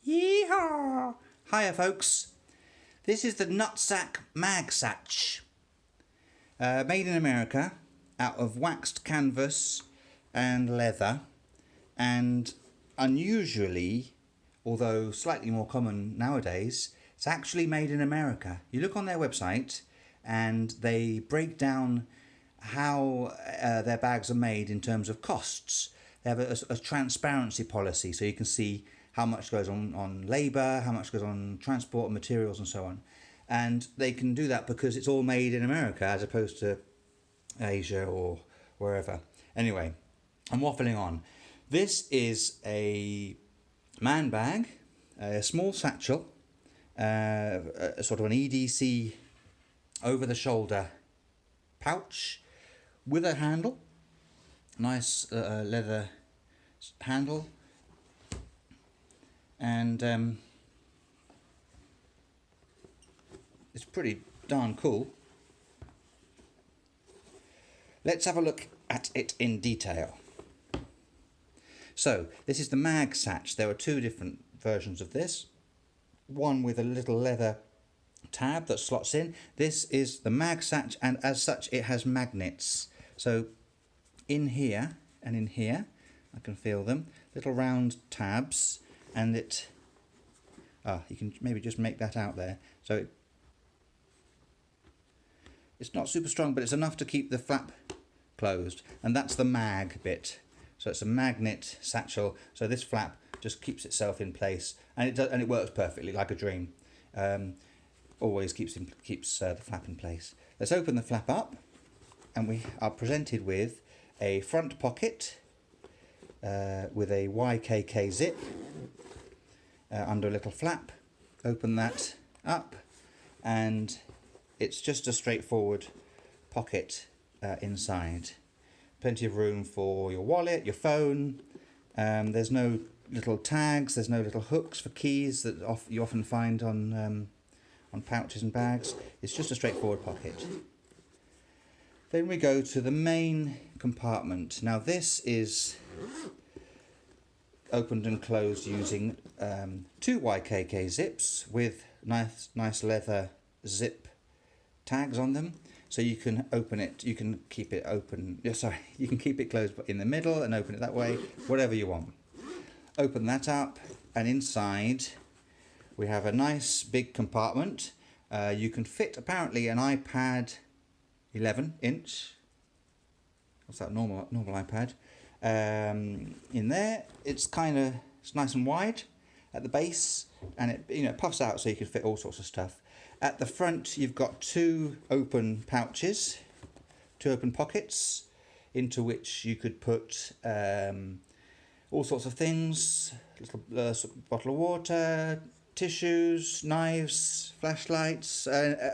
Yeehaw! Hiya folks, this is the NutSac Mag-Satch, made in America out of waxed canvas and leather, and unusually, although slightly more common nowadays, it's actually made in America. You look on their website and they break down how their bags are made in terms of costs. They have a transparency policy, so you can see how much goes on labour, how much goes on transport and materials and so on. And they can do that because it's all made in America as opposed to Asia or wherever. Anyway, I'm waffling on. This is a man bag, a small satchel, a sort of an EDC over-the-shoulder pouch with a handle, nice leather handle, and it's pretty darn cool. Let's have a look at it in detail. So this is the Mag-Satch. There are two different versions of this. One with a little leather tab that slots in. This is the Mag-Satch, and as such it has magnets. So in here and in here, I can feel them, little round tabs, and it, you can maybe just make that out there. So it's not super strong, but it's enough to keep the flap closed, and that's the mag bit. So it's a magnet satchel, so this flap just keeps itself in place, and it does, and it works perfectly like a dream. Always keeps the flap in place. Let's open the flap up, and we are presented with a front pocket with a YKK zip under a little flap. Open that up, and it's just a straightforward pocket inside. Plenty of room for your wallet, your phone. There's no little tags, there's no little hooks for keys that you often find on pouches and bags. It's just a straightforward pocket. Then we go to the main compartment. Now this is opened and closed using two YKK zips with nice leather zip tags on them. So you can open it, you can keep it open, you can keep it closed in the middle and open it that way, whatever you want. Open that up, and inside we have a nice big compartment. You can fit apparently an iPad 11-inch, what's that, normal iPad, in there. It's nice and wide at the base, and it puffs out so you can fit all sorts of stuff. At the front you've got two open pouches, two open pockets into which you could put all sorts of things, little bottle of water, tissues, knives, flashlights,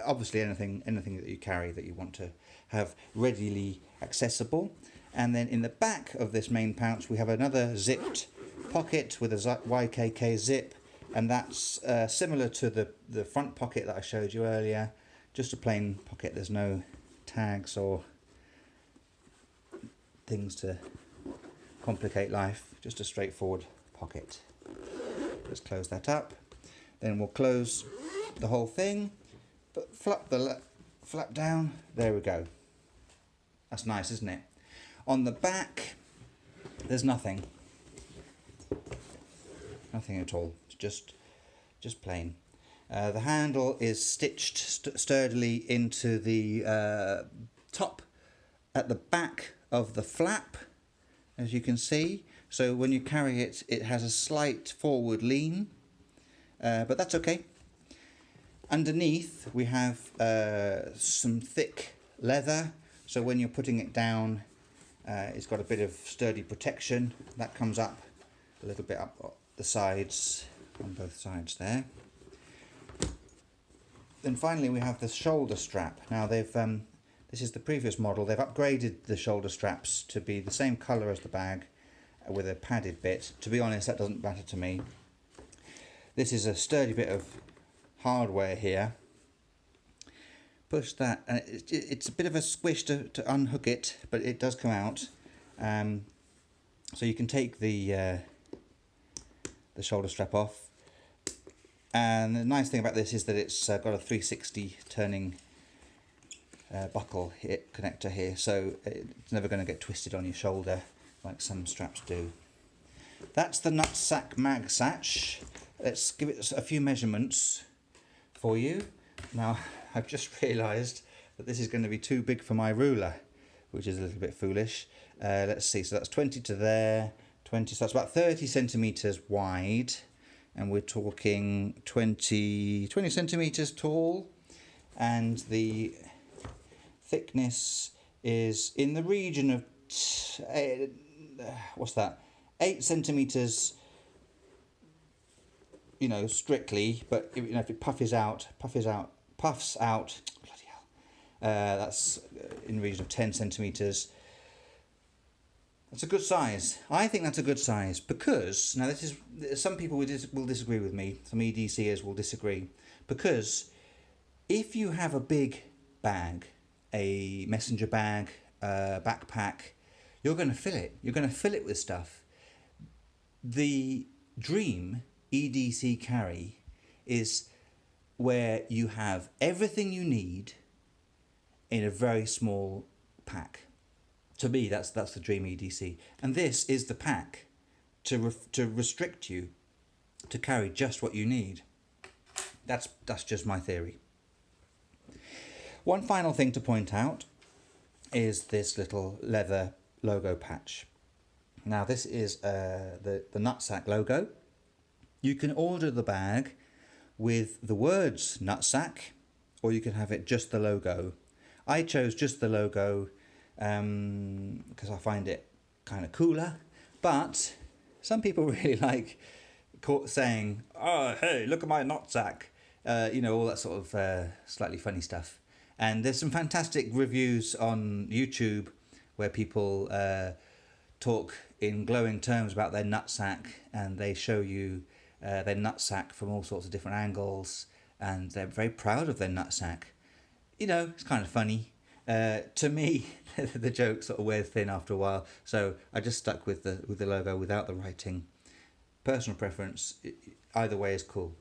obviously anything that you carry that you want to have readily accessible. And then in the back of this main pouch we have another zipped pocket with a YKK zip, and that's similar to the front pocket that I showed you earlier, just a plain pocket. There's no tags or things to complicate life, just a straightforward pocket. Let's close that up. Then we'll close the whole thing, but flap the flap down. There we go. That's nice, isn't it? On the back, there's nothing. Nothing at all. It's just plain. The handle is stitched sturdily into the top at the back of the flap, as you can see. So when you carry it, it has a slight forward lean. But that's okay. Underneath we have some thick leather, so when you're putting it down, it's got a bit of sturdy protection. That comes up a little bit up the sides, on both sides there. Then finally we have the shoulder strap. Now they've this is the previous model. They've upgraded the shoulder straps to be the same colour as the bag with a padded bit. To be honest, that doesn't matter to me. This is a sturdy bit of hardware here. Push that, and it's a bit of a squish to unhook it, but it does come out. So you can take the shoulder strap off, And the nice thing about this is that it's got a 360 turning buckle connector here, so it's never going to get twisted on your shoulder like some straps do. That's the NutSac Mag-Satch. Let's give it a few measurements for you. Now, I've just realised that this is going to be too big for my ruler, which is a little bit foolish. Let's see, so that's 20 to there, 20, so that's about 30 centimetres wide, and we're talking 20 centimetres tall, and the thickness is in the region of, what's that, 8 centimetres, you know, strictly, but you know, if it puffs out, bloody hell, that's in the region of 10 centimetres. That's a good size. I think that's a good size because, now this is, some people will disagree with me, some EDCers will disagree, because if you have a big bag, a messenger bag, a backpack, you're going to fill it. You're going to fill it with stuff. The dream EDC carry is where you have everything you need in a very small pack. To me, that's the dream EDC, and this is the pack to restrict you to carry just what you need. That's just my theory. One final thing to point out is this little leather logo patch. Now this is the NutSac logo. You can order the bag with the words NutSac, or you can have it just the logo. I chose just the logo because I find it kind of cooler, but some people really like saying, "Oh, hey, look at my NutSac," you know, all that sort of slightly funny stuff. And there's some fantastic reviews on YouTube where people talk in glowing terms about their NutSac, and they show you their NutSac from all sorts of different angles, and they're very proud of their NutSac. You know, it's kind of funny. To me, the joke sort of wears thin after a while, so I just stuck with the logo without the writing. Personal preference, either way is cool.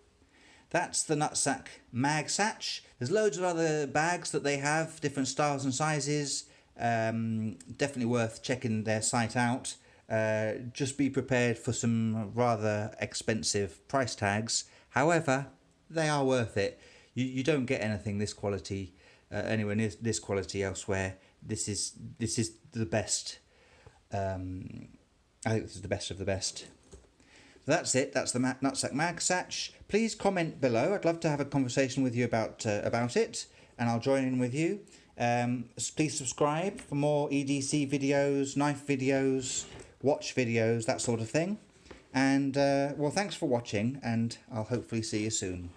That's the NutSac Mag-Satch. There's loads of other bags that they have, different styles and sizes. Definitely worth checking their site out. Just be prepared for some rather expensive price tags. However, they are worth it. You don't get anything this quality anywhere near this quality elsewhere. This is the best. I think this is the best of the best. So that's it. That's the NutSac Mag-Satch. Please comment below. I'd love to have a conversation with you about it, and I'll join in with you. Please subscribe for more EDC videos, knife videos, watch videos, that sort of thing. And well, thanks for watching, and I'll hopefully see you soon.